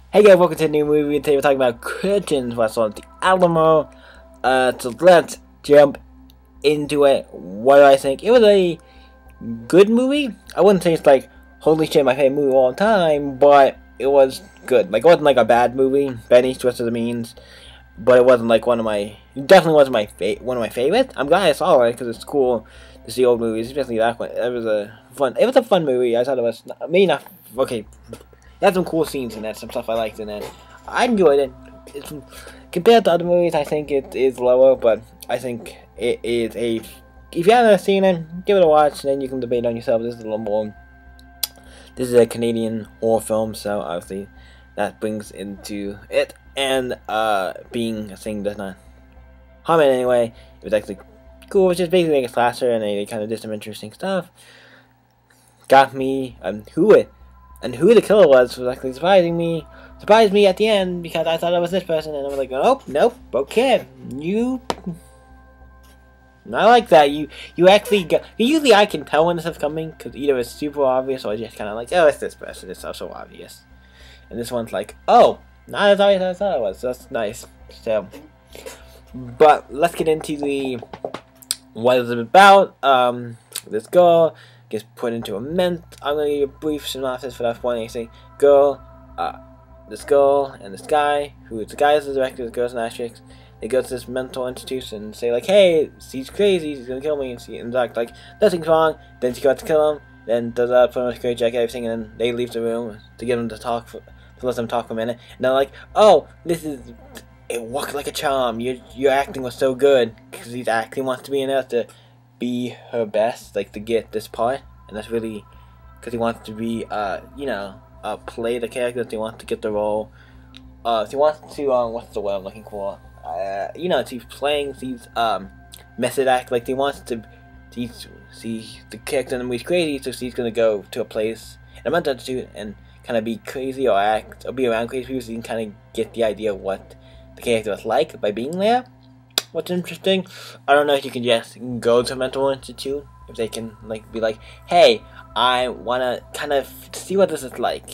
Hey guys, welcome to a new movie. Today we're talking about Curtains, what's on the Alamo. So let's jump into it. What do I think? It was a good movie. I wouldn't say it's like, holy shit, my favorite movie of all time, but it was good. Like, it wasn't like a bad movie, Benny Twisted the Means, but it wasn't like it definitely wasn't one of my favorites. I'm glad I saw it because it's cool to see old movies, especially that one. It was a fun movie. I thought it was, maybe not, okay. It had some cool scenes in it, some stuff I liked in it. I enjoyed it. Compared to other movies, I think it is lower, but I think it is a... If you haven't seen it, give it a watch, and then you can debate on yourself. This is a little more... This is a Canadian horror film, so obviously that brings into it. And being a thing does not harm it anyway. It was actually cool. It was just basically like a slasher, and they kind of did some interesting stuff. Got me... who the killer was actually surprised me at the end, because I thought it was this person, and I was like, nope, okay, I like that, you actually usually I can tell when this is coming, because either it's super obvious, or just kind of like, oh, it's this person, it's so obvious, and this one's like, oh, not as obvious as I thought it was, so that's nice, so, but let's get into what is it about. This girl gets put into a I'm gonna give you a brief synopsis for that one. Anything. This girl and this guy, the guy is the director, the girl's an actress. They go to this mental institution and say like, hey, he's crazy, he's gonna kill me, and like, nothing's wrong. Then she goes to kill him. Then does that, put him in a straight jacket, everything, and then they leave the room to get him to talk, to let them talk for a minute. And they're like, oh, it worked like a charm. Your acting was so good, because he actually wants to be in there to be her best, like to get this part, and that's really because he wants to be, play the character. He wants to get the role. He wants to, what's the word I'm looking for? He's playing these method act. Like he wants to see the character in the movie's crazy, so he's gonna go to a place in a mental institute and kind of be crazy or be around crazy people, so you can kind of get the idea of what the character is like by being there. What's interesting, I don't know if you can just go to a mental institute, if they can like be like, hey, I wanna kind of see what this is like,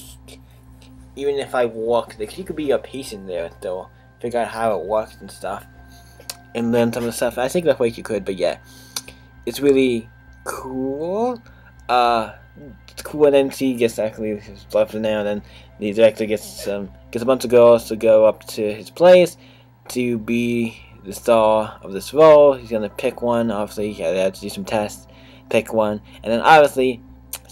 even if I walk, like you could be a patient there, though, figure out how it works and stuff, and learn some of the stuff. I think that's what you could, but yeah, it's really cool. It's cool, and then she gets actually left in there, and then the director gets a bunch of girls to go up to his place to be the star of this role. He's gonna pick one. Obviously, they have to do some tests, pick one, and then obviously,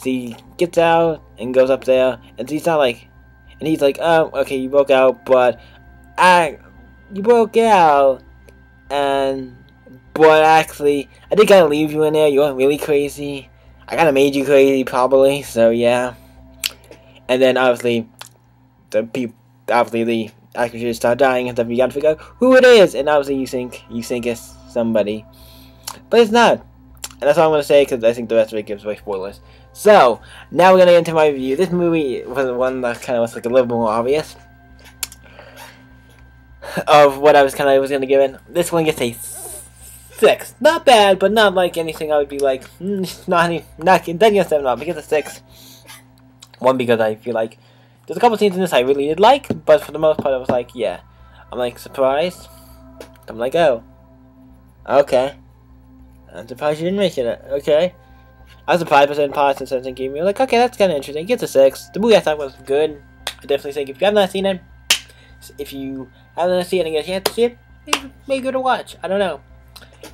he gets out and goes up there, and he's not like, and he's like, oh, okay, you broke out, but you broke out, but actually, I did kind of leave you in there. You weren't really crazy. I kind of made you crazy, probably. So yeah, and then obviously, the actors start dying and stuff. You gotta figure out who it is, and obviously you think it's somebody, but it's not. And that's all I'm gonna say, because I think the rest of it gives away spoilers. So now we're gonna get into my review. This movie was the one that kind of was like a little more obvious of what I was gonna give it. This one gets a 6. Not bad, but not like anything I would be like, not then get 7 up. It gets a 6. One, because I feel like there's a couple scenes in this I really did like, but for the most part I was like, yeah. I'm like surprised. I'm like, oh, okay. I'm surprised you didn't make it. Okay. I was surprised by certain parts and certain gave me like, okay, that's kind of interesting. It gets a 6. The movie I thought was good. I definitely think if you have not seen it, and get a chance to see it, maybe good to watch. I don't know.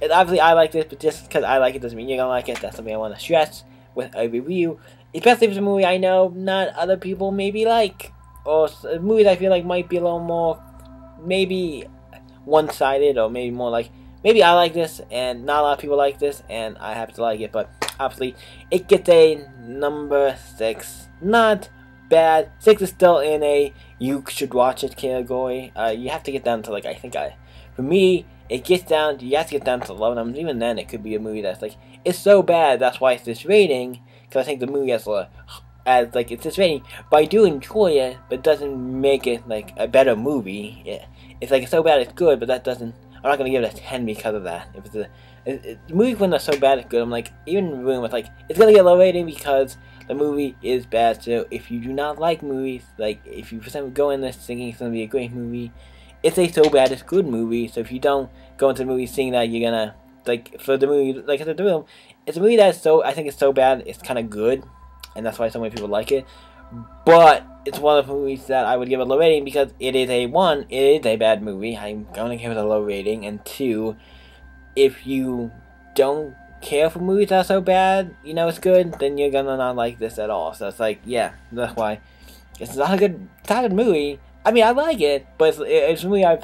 And obviously I like this, but just because I like it doesn't mean you're gonna like it. That's something I want to stress with a review. Especially if it's a movie I know not other people maybe like, or movies I feel like might be a little more, maybe one-sided, or maybe more like, maybe I like this and not a lot of people like this, and I have to like it. But obviously, it gets a number 6. Not bad. 6 is still in a you should watch it category. You have to get down to like, for me, it gets down. You have to get down to 11. Even then, it could be a movie that's like, it's so bad that's why it's this rating. Because I think the movie has it's this rating, but I do enjoy it, but it doesn't make it like a better movie. Yeah. It's like, it's so bad it's good, but that doesn't, I'm not gonna give it a 10 because of that. If it's the movie when they're so bad it's good, I'm like, even Room, it's like, it's gonna get a low rating because the movie is bad. So if you do not like movies, like if you for example go in this thinking it's gonna be a great movie, it's a so bad it's good movie. So if you don't go into the movie seeing that you're gonna like for the movie like the room, it's a movie that's so I think it's so bad it's kind of good, and that's why so many people like it. But it's one of the movies that I would give a low rating because it is a bad movie. I'm gonna give it a low rating, and two, if you don't care for movies that are so bad, you know it's good, then you're gonna not like this at all. So it's like, yeah, that's why it's not a good movie. I mean, I like it, but it's a movie I'm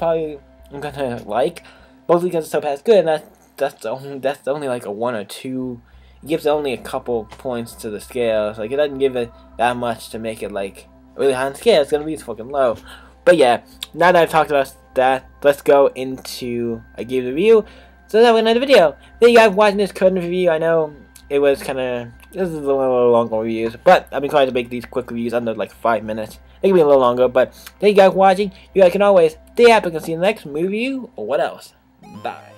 gonna like, mostly because it's so bad it's good, and that's only like a 1 or 2. It gives only a couple points to the scale. It's like it doesn't give it that much to make it like really high on the scale. It's gonna be fucking low. But yeah, now that I've talked about that, let's go into a game review. So that's another video. Thank you guys for watching this current review. I know it was this is a little longer reviews, but I've been trying to make these quick reviews under like 5 minutes. It can be a little longer, but thank you guys for watching. You guys can always stay happy and see you in the next movie review or what else. Bye.